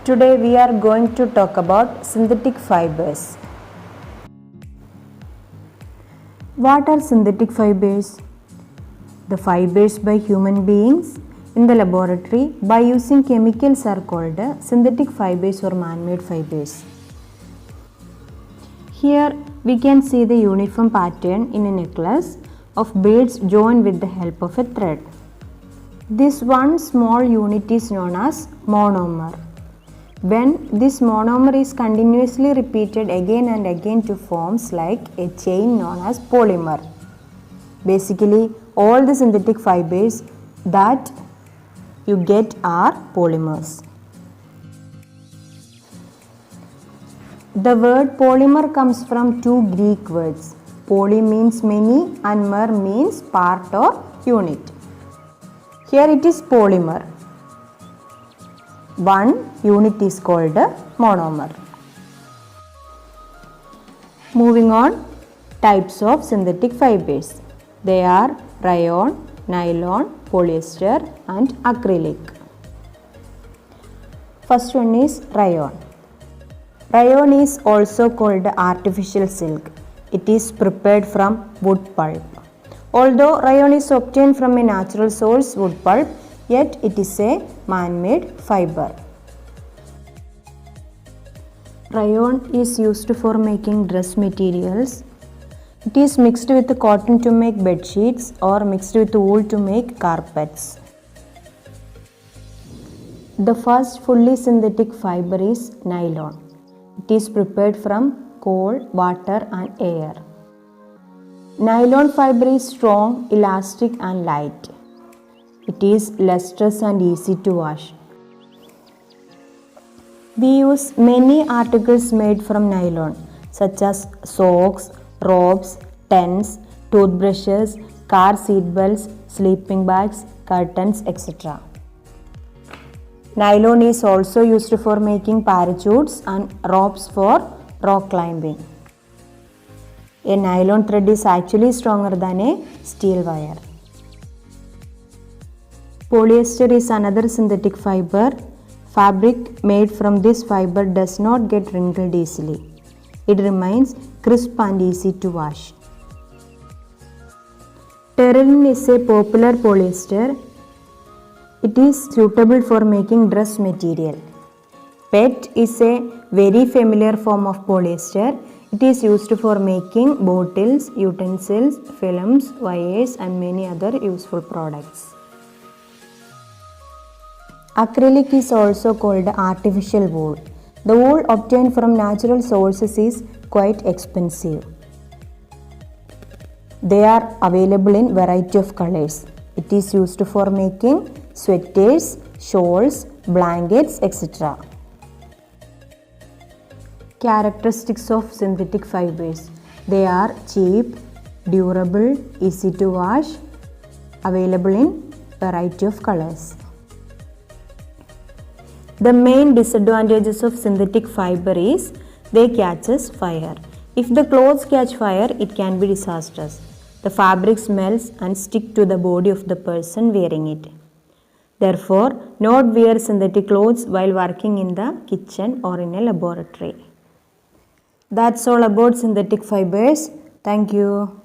Today we are going to talk about synthetic fibers. What are synthetic fibers? The fibers by human beings in the laboratory by using chemicals are called synthetic fibers or man-made fibers. Here we can see the uniform pattern in a necklace of beads joined with the help of a thread. This one small unit is known as monomer. When this monomer is continuously repeated again and again to forms like a chain known as polymer. Basically, all the synthetic fibers that you get are polymers. The word polymer comes from two Greek words. Poly means many and mer means part or unit. Here it is polymer. One unit is called monomer. Moving on, types of synthetic fibers. They are rayon, nylon, polyester and acrylic. First one is rayon. Rayon is also called artificial silk. It is prepared from wood pulp. Although rayon is obtained from a natural source, wood pulp, yet it is a man-made fiber. Rayon is used for making dress materials. It is mixed with cotton to make bed sheets or mixed with wool to make carpets. The first fully synthetic fiber is nylon. It is prepared from coal, water and air. Nylon fiber is strong, elastic and light. It is lustrous and easy to wash. We use many articles made from nylon such as socks, robes, tents, toothbrushes, car seat belts, sleeping bags, curtains, etc. Nylon is also used for making parachutes and ropes for rock climbing. A nylon thread is actually stronger than a steel wire. Polyester is another synthetic fiber. Fabric made from this fiber does not get wrinkled easily. It remains crisp and easy to wash. Terylene is a popular polyester. It is suitable for making dress material. PET is a very familiar form of polyester. It is used for making bottles, utensils, films, wires and many other useful products. Acrylic is also called artificial wool. The wool obtained from natural sources is quite expensive. They are available in variety of colors. It is used for making sweaters, shawls, blankets, etc. Characteristics of synthetic fibers. They are cheap, durable, easy to wash, available in variety of colors. The main disadvantages of synthetic fiber is they catches fire. If the clothes catch fire, it can be disastrous. The fabric smells and stick to the body of the person wearing it. Therefore, not wear synthetic clothes while working in the kitchen or in a laboratory. That's all about synthetic fibers. Thank you.